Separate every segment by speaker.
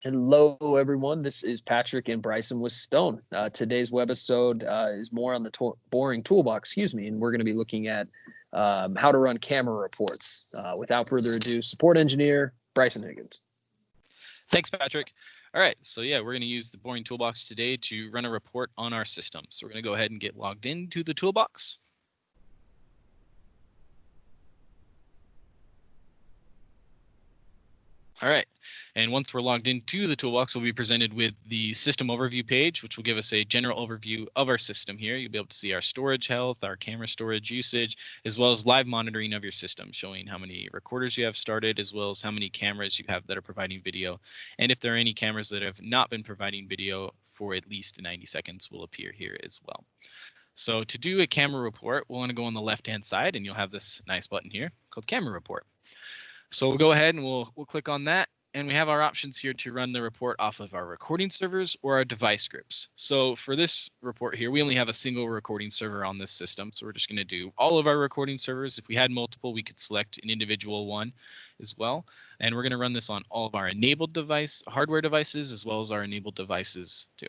Speaker 1: Hello, everyone. This is Patrick and Bryson with Stone. Today's webisode is more on the Boring Toolbox, and we're going to be looking at how to run camera reports. Without further ado, support engineer Bryson Higgins.
Speaker 2: Thanks, Patrick. All right, so yeah, we're going to use the Boring Toolbox today to run a report on our system. So we're going to go ahead and get logged into the toolbox. All right, and once we're logged into the toolbox, we'll be presented with the system overview page, which will give us a general overview of our system here. You'll be able to see our storage health, our camera storage usage, as well as live monitoring of your system, showing how many recorders you have started, as well as how many cameras you have that are providing video. And if there are any cameras that have not been providing video for at least 90 seconds will appear here as well. So to do a camera report, we'll want to go on the left-hand side, and you'll have this nice button here called Camera Report. So we'll go ahead and we'll click on that, and we have our options here to run the report off of our recording servers or our device groups. So for this report here, we only have a single recording server on this system, so we're just going to do all of our recording servers. If we had multiple, we could select an individual one as well, and we're going to run this on all of our enabled hardware devices as well as our enabled devices too.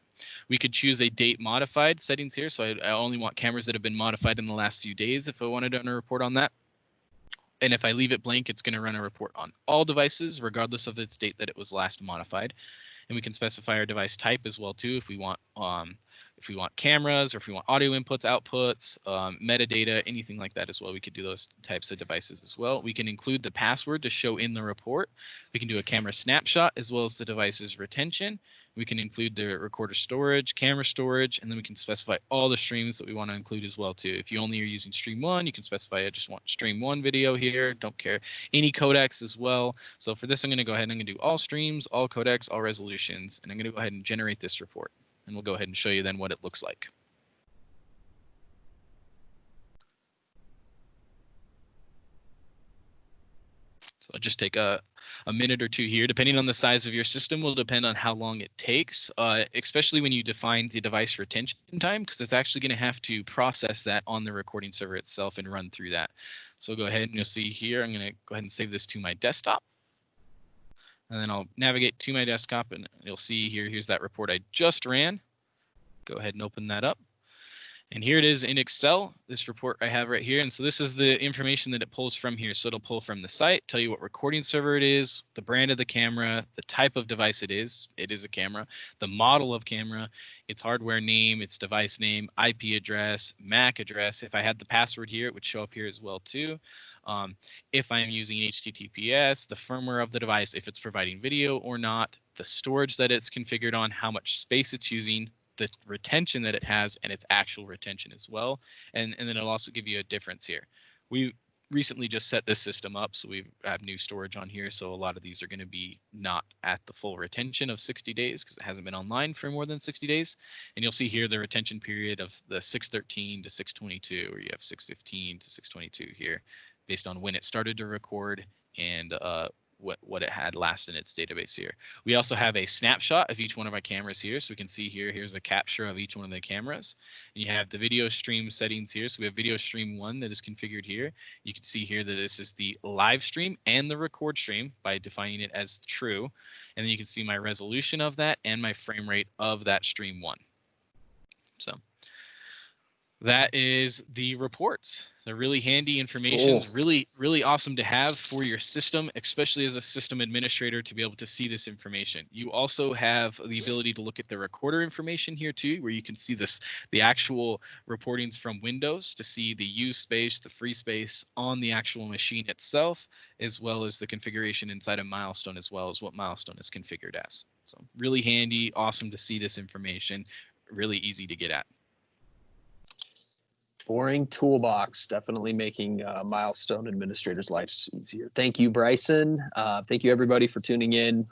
Speaker 2: We could choose a date modified settings here, so I only want cameras that have been modified in the last few days if I wanted to run a report on that. And if I leave it blank, it's going to run a report on all devices, regardless of its date that it was last modified. And we can specify our device type as well too, if we want cameras, or if we want audio inputs, outputs, metadata, anything like that as well. We could do those types of devices as well. We can include the password to show in the report. We can do a camera snapshot as well as the device's retention. We can include the recorder storage, camera storage, and then we can specify all the streams that we want to include as well too. If you only are using stream 1, you can specify I just want stream 1 video here. Don't care any codecs as well. So for this, I'm going to go ahead and I'm going to do all streams, all codecs, all resolutions, and I'm going to go ahead and generate this report. And we'll go ahead and show you then what it looks like. So I'll just take a minute or two here. Depending on the size of your system will depend on how long it takes, especially when you define the device retention time, because it's actually going to have to process that on the recording server itself and run through that. So go ahead and you'll see here, I'm going to go ahead and save this to my desktop. And then I'll navigate to my desktop, and you'll see here, here's that report I just ran. Go ahead and open that up. And here it is in Excel, this report I have right here. And so this is the information that it pulls from here. So it'll pull from the site, tell you what recording server it is, the brand of the camera, the type of device it is a camera, the model of camera, its hardware name, its device name, IP address, MAC address. If I had the password here, it would show up here as well too. If I'm using HTTPS, the firmware of the device, if it's providing video or not, the storage that it's configured on, how much space it's using, the retention that it has, and its actual retention as well. And then it'll also give you a difference here. We recently just set this system up, so we have new storage on here. So a lot of these are going to be not at the full retention of 60 days because it hasn't been online for more than 60 days. And you'll see here the retention period of the 613 to 622, or you have 615 to 622 here, based on when it started to record and what it had last in its database here. We also have a snapshot of each one of our cameras here. So we can see here, here's a capture of each one of the cameras. And you have the video stream settings here. So we have video stream 1 that is configured here. You can see here that this is the live stream and the record stream by defining it as true. And then you can see my resolution of that and my frame rate of that stream 1. So that is the reports. They're really handy information. It's really awesome to have for your system, especially as a system administrator, to be able to see this information. You also have the ability to look at the recorder information here too, where you can see the actual reportings from Windows to see the used space, the free space on the actual machine itself, as well as the configuration inside of Milestone, as well as what Milestone is configured as. So really handy, awesome to see this information, really easy to get at.
Speaker 1: Boring Toolbox, definitely making Milestone administrators' lives easier. Thank you, Bryson. Thank you, everybody, for tuning in.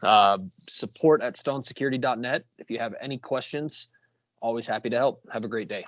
Speaker 1: Support at stonesecurity.net. If you have any questions, always happy to help. Have a great day.